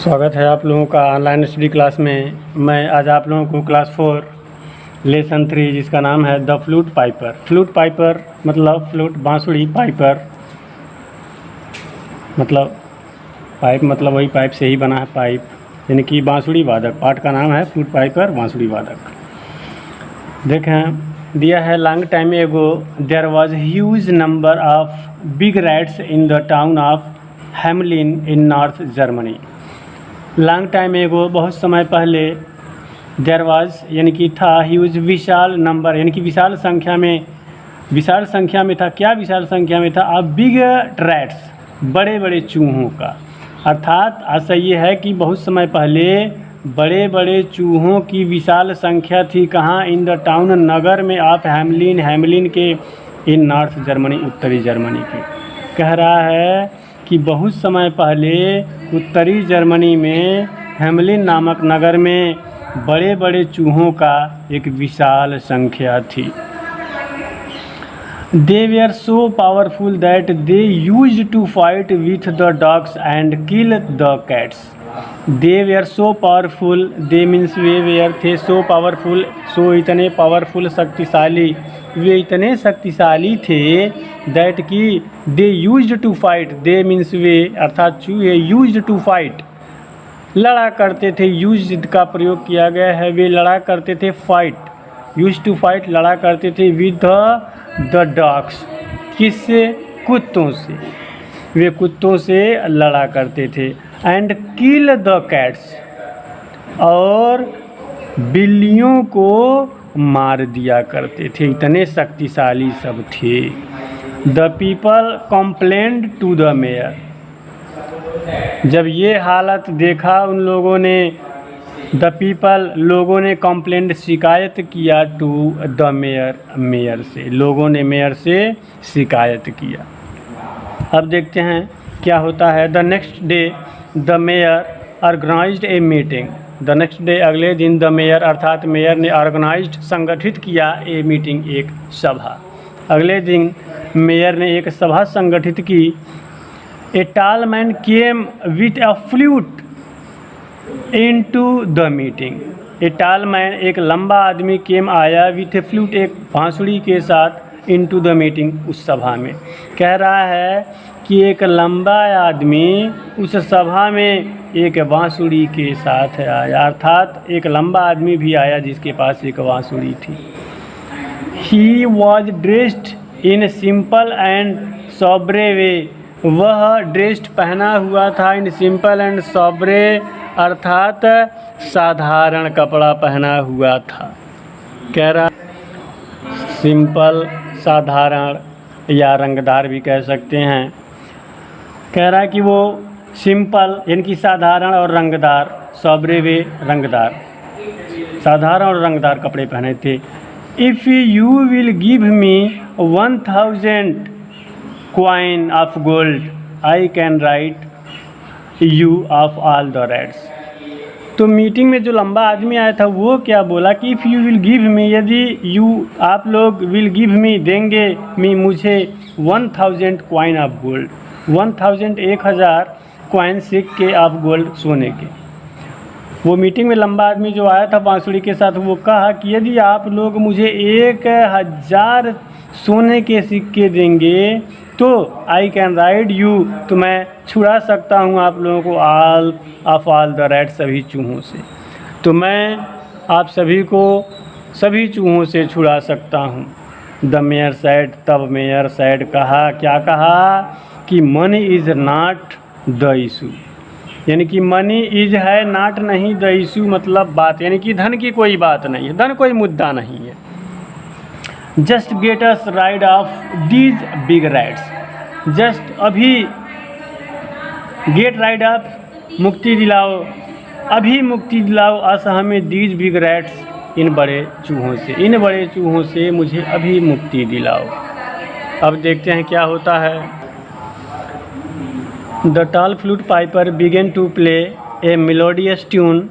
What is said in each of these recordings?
स्वागत है आप लोगों का ऑनलाइन स्टडी क्लास में। मैं आज आप लोगों को क्लास 4 लेसन 3 जिसका नाम है the flute Piper. Flute Piper मतलब फ्लूट बांसुरी, पाइपर मतलब पाइप, मतलब वही पाइप से ही बना है पाइप, यानी कि बांसुरी वादक। पाठ का नाम है फ्लूट पाइपर, बांसुरी वादक। देखें दिया है, long time ago there was huge number of big rats in the town of Hamelin in north Germany. Long time ago बहुत समय पहले, देयर वाज यानी कि था, ह्यूज विशाल नंबर यानी कि विशाल संख्या में था। क्या विशाल संख्या में था? अब बिग रैट्स, बड़े बड़े चूहों का। अर्थात आशा ये है कि बहुत समय पहले बड़े बड़े चूहों की विशाल संख्या थी। कहाँ? इन द टाउन, नगर में, ऑफ हैमलिन, हैमलिन के, इन नॉर्थ जर्मनी, उत्तरी जर्मनी के। कह रहा है कि बहुत समय पहले उत्तरी जर्मनी में हैमलिन नामक नगर में बड़े बड़े चूहों का एक विशाल संख्या थी। They were so powerful that they used to fight with the dogs and kill the cats. They were so powerful, they means way were थे, so powerful, so इतने पावरफुल, शक्तिशाली, वे इतने शक्तिशाली थे that कि they used to fight, they means वे अर्थात चूहे, used to fight लड़ा करते थे। used का प्रयोग किया गया है, वे लड़ा करते थे। fight, used to fight लड़ा करते थे। with the dogs, किससे? कुत्तों से, वे कुत्तों से लड़ा करते थे। एंड किल द कैट्स, और बिल्लियों को मार दिया करते थे। इतने शक्तिशाली सब थे। The people complained to the mayor, जब ये हालत देखा उन लोगों ने, द पीपल लोगों ने, कंप्लेंट शिकायत किया, टू द मेयर मेयर से, लोगों ने मेयर से शिकायत किया। अब देखते हैं क्या होता है। The next day the mayor organised a meeting. The next day, अगले दिन, द मेयर अर्थात मेयर ने ऑर्गेनाइज्ड संगठित किया, ए मीटिंग एक सभा। अगले दिन मेयर ने एक सभा संगठित की। A tall man came with a flute into the meeting. A tall man, एक लंबा आदमी, केम आया, विथ ए फ्लूट, एक बांसुरी के साथ, इनटू द मीटिंग, उस सभा में। कह रहा है कि एक लंबा आदमी उस सभा में एक बांसुरी के साथ आया, अर्थात एक लंबा आदमी भी आया जिसके पास एक बांसुरी थी। He was dressed in simple and sober way, वह ड्रेस्ड पहना हुआ था, इन सिंपल एंड सोब्रे अर्थात साधारण कपड़ा पहना हुआ था। कह रहा सिंपल, साधारण या रंगदार भी कह सकते हैं। कह रहा है कि वो सिंपल यानी कि साधारण और रंगदार, सोब्रे वे रंगदार, साधारण और रंगदार कपड़े पहने थे। If you will give me 1000 coin of gold I can write you of all the rats. तो मीटिंग में जो लंबा आदमी आया था वो क्या बोला कि if you will give me, यदि यू आप लोग, विल गिव मी देंगे, मी मुझे, 1000 कॉइन ऑफ गोल्ड, 1000 1000 कॉइन सिक्के ऑफ गोल्ड, सोने के। वो मीटिंग में लंबा आदमी जो आया था बांसुरी के साथ, वो कहा कि यदि आप लोग मुझे 1000 सोने के सिक्के देंगे तो आई कैन राइड यू, तो मैं छुड़ा सकता हूँ आप लोगों को, all of all the rat, सभी चूहों से। तो मैं आप सभी को सभी चूहों से छुड़ा सकता हूँ। द मेयर सैड, तब मेयर सैड कहा, क्या कहा कि money is not the issue, यानी कि मनी इज है, नॉट नहीं, द इशू मतलब बात, यानी कि धन की कोई बात नहीं है, धन कोई मुद्दा नहीं है। Just get us ride of these big rats, just अभी, गेट राइड ऑफ मुक्ति दिलाओ, अभी मुक्ति दिलाओ, अस हमें, दीज बिग रैट्स, इन बड़े चूहों से, इन बड़े चूहों से मुझे अभी मुक्ति दिलाओ। अब देखते हैं क्या होता है। The tall flute piper began to play a melodious tune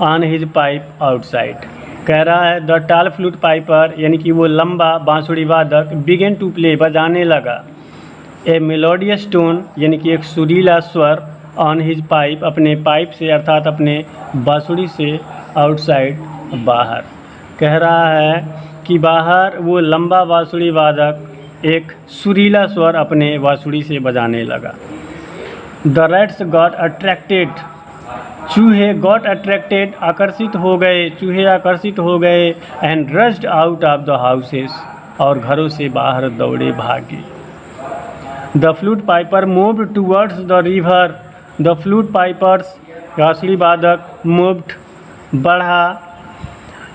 on his pipe outside. कह रहा है द टॉल फ्लूट पाइपर यानी कि वो लंबा बांसुरी वादक, बिगेन टू प्ले बजाने लगा, ए मेलोडियस ट्यून यानी कि एक सुरीला स्वर, ऑन हिज पाइप, अपने पाइप से अर्थात अपने बांसुरी से, आउटसाइड, बाहर। कह रहा है कि बाहर वो लंबा बांसुरी वादक एक सुरीला स्वर अपने बांसुरी से बजाने लगा। द रैट्स गॉट अट्रैक्टेड, चूहे गॉट अट्रैक्टेड, आकर्षित हो गए, चूहे आकर्षित हो गए, and rushed out of the houses, और घरों से बाहर दौड़े भागे। The flute Piper moved towards the river, the flute pipers, बांसुरी वादक, मूव्ड, बढ़ा,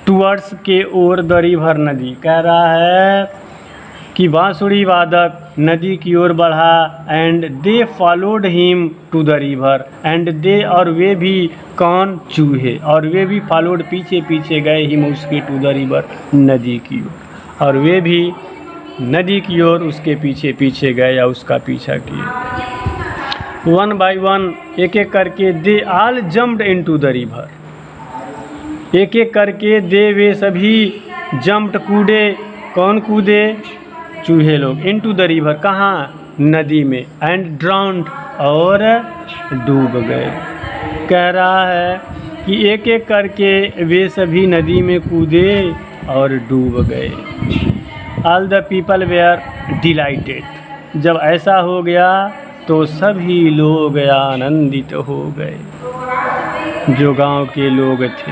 टूवर्ड्स के ओर, द रिवर, नदी। कह रहा है कि बांसुरी वादक नदी की ओर बढ़ा, and they followed him to the river, and they, और वे भी, कौन, चूहे, और वे भी फॉलोड, पीछे पीछे गए, हिम उसके, टू द रिवर, नदी की ओर, और वे भी नदी की ओर उसके पीछे पीछे गए या उसका पीछा किए। वन बाय वन, एक एक करके, they all jumped into the river, एक एक करके, दे, वे सभी, जम्प्ड, कूदे, कौन कूदे, चूहे लोग, इनटू द रिवर, कहाँ, नदी में, एंड ड्राउंड, और डूब गए। कह रहा है कि एक एक करके वे सभी नदी में कूदे और डूब गए। All the people were delighted, जब ऐसा हो गया तो सभी लोग आनंदित हो गए, जो गांव के लोग थे।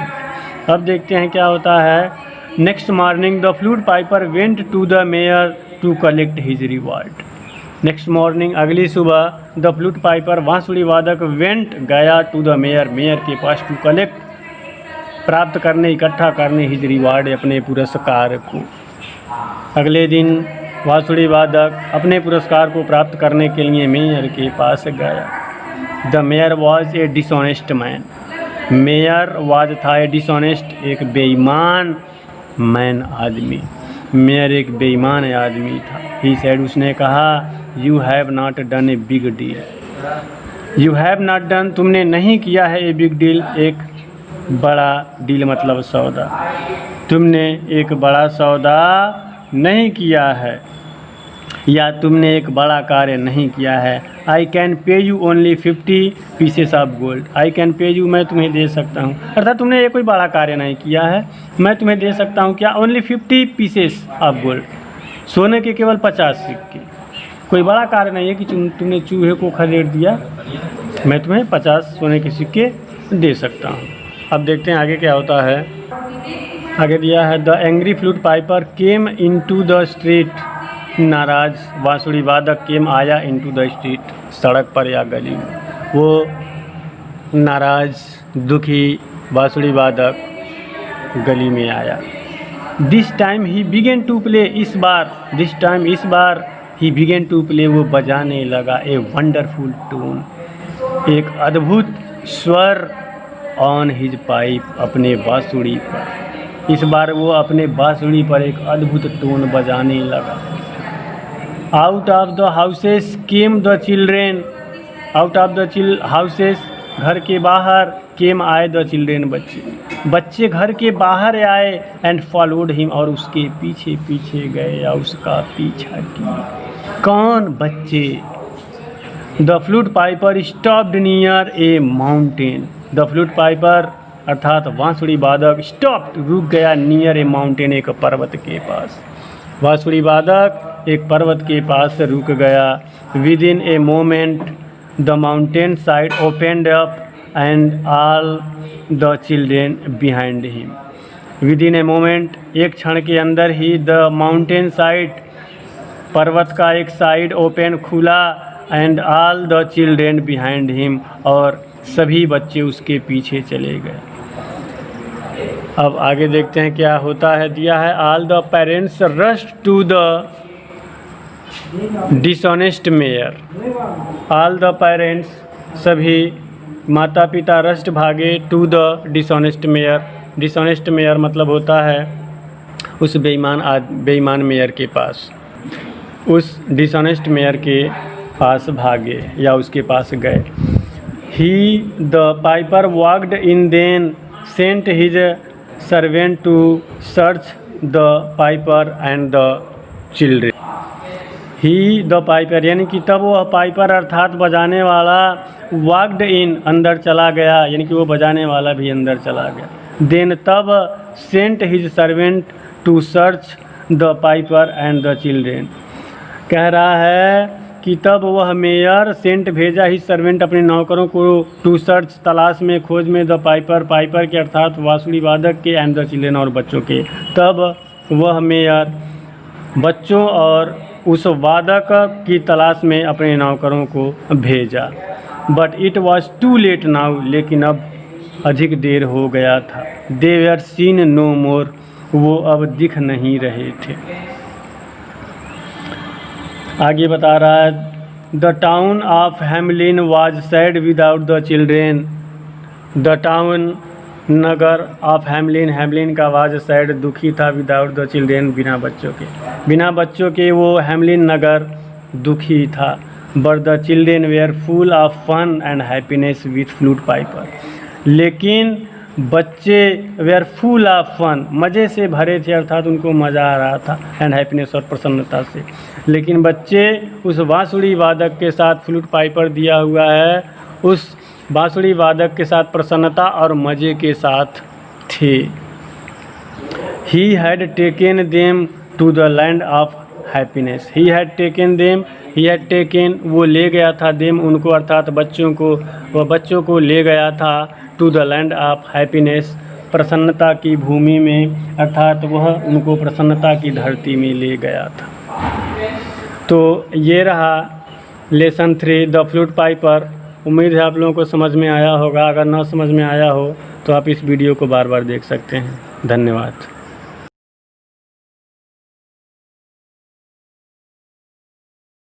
अब देखते हैं क्या होता है। Next morning the flute piper went to the mayor to collect his reward. Next morning, अगली सुबह, द फ्लूट पाइपर, बांसुरी वादक, वेंट, गया, टू द मेयर, मेयर के पास, टू कलेक्ट, प्राप्त करने, इकट्ठा करने, हिज रिवार्ड, अपने पुरस्कार को। अगले दिन बांसुरी वादक अपने पुरस्कार को प्राप्त करने के लिए मेयर के पास गया। The mayor was a dishonest man, mayor was था, ए डिसऑनेस्ट, एक बेईमान, मैन, आदमी, मेयर एक बेईमान आदमी था। ही सेड, उसने कहा, you have not done a big deal, you have not done, तुमने नहीं किया है, ए बिग डील, एक बड़ा डील मतलब सौदा, तुमने एक बड़ा सौदा नहीं किया है, या तुमने एक बड़ा कार्य नहीं किया है। I can pay you only 50 pieces of gold, I can pay you, मैं तुम्हें दे सकता हूँ, अर्थात तुमने ये कोई बड़ा कार्य नहीं किया है, मैं तुम्हें दे सकता हूँ क्या, ओनली 50 पीसेस ऑफ गोल्ड, सोने के केवल 50 सिक्के, कोई बड़ा कार्य नहीं है कि तुमने चूहे को खरीद दिया, मैं तुम्हें 50 सोने के सिक्के दे सकता हूँ। अब देखते हैं आगे क्या होता है। आगे दिया है, the angry flute Piper came into the street, नाराज बांसुरी वादक, केम, आया, इनटू द स्ट्रीट, सड़क पर या गली में, वो नाराज, दुखी बांसुरी वादक गली में आया। This time he began to play, इस बार, दिस टाइम, इस बार, ही बिगेन टू प्ले, वो बजाने लगा, ए वंडरफुल टून, एक अद्भुत स्वर, ऑन हिज पाइप, अपने बांसुरी पर, इस बार वो अपने बांसुरी पर एक अद्भुत टोन बजाने लगा। Out of the houses came the children, out of the houses, घर के बाहर, केम, आए, द चिल्ड्रेन, बच्चे, बच्चे घर के बाहर आए, एंड फॉलोड हिम, और उसके पीछे पीछे गए या उसका पीछा किया। कौन, बच्चे। The flute Piper stopped near A mountain, the flute Piper अर्थात बांसुरी वादक, स्टॉप्ड, रुक गया, नियर ए माउंटेन, एक पर्वत के पास, बांसुरी वादक एक पर्वत के पास रुक गया। With in a moment the mountain side opened up and all the children behind him, with in a moment, एक क्षण के अंदर ही, द माउंटेन साइड, पर्वत का एक साइड, ओपन, खुला, and all the children behind him, और सभी बच्चे उसके पीछे चले गए। अब आगे देखते हैं क्या होता है। दिया है, all the parents rushed to the dishonest mayor, all the parents, सभी माता पिता, रश्ड, भागे, to the dishonest mayor, dishonest mayor मतलब होता है उस बेईमान मेयर के पास, उस डिसऑनेस्ट मेयर के पास भागे या उसके पास गए। He the piper walked in, then sent his servant to search the piper and the children. He the piper, यानी कि तब वह पाइपर अर्थात बजाने वाला वॉक्ड इन, अंदर चला गया, यानी कि वो बजाने वाला भी अंदर चला गया। देन तब sent his servant to search the piper and the children, कह रहा है कि तब वह मेयर सेंट भेजा ही सर्वेंट अपने नौकरों को टू सर्च, तलाश में, खोज में, द पाइपर, पाइपर के अर्थात बांसुरी वादक के, एंड द चिल्ड्रेन और बच्चों के। तब वह मेयर बच्चों और उस वादक की तलाश में अपने नौकरों को भेजा। But it was too late now, लेकिन अब अधिक देर हो गया था। दे वर सीन नो मोर, वो अब दिख नहीं रहे थे। आगे बता रहा है the town of Hamelin was sad without the children. The town, Nagar, of Hamelin, Hamelin का वाज सैड, दुखी था, विदाउट द चिल्ड्रेन, बिना बच्चों के, बिना बच्चों के वो हेमलिन नगर दुखी था। But the children were full of fun and happiness with flute piper, लेकिन बच्चे वेयर फुल ऑफ फन, मज़े से भरे थे, अर्थात उनको मज़ा आ रहा था, एंड हैप्पीनेस और प्रसन्नता से। लेकिन बच्चे उस बांसुरी वादक के साथ, फ्लूट पाइपर दिया हुआ है, उस बांसुरी वादक के साथ प्रसन्नता और मज़े के साथ थे। He had taken them to the land of happiness, he had taken them, he had taken, वो ले गया था, देम उनको, अर्थात बच्चों को, वह बच्चों को ले गया था, to the land of happiness, प्रसन्नता की भूमि में, अर्थात वह उनको प्रसन्नता की धरती में ले गया था। तो ये रहा लेसन 3 द फ्लूट पाइपर। उम्मीद है आप लोगों को समझ में आया होगा। अगर ना समझ में आया हो तो आप इस वीडियो को बार बार देख सकते हैं। धन्यवाद।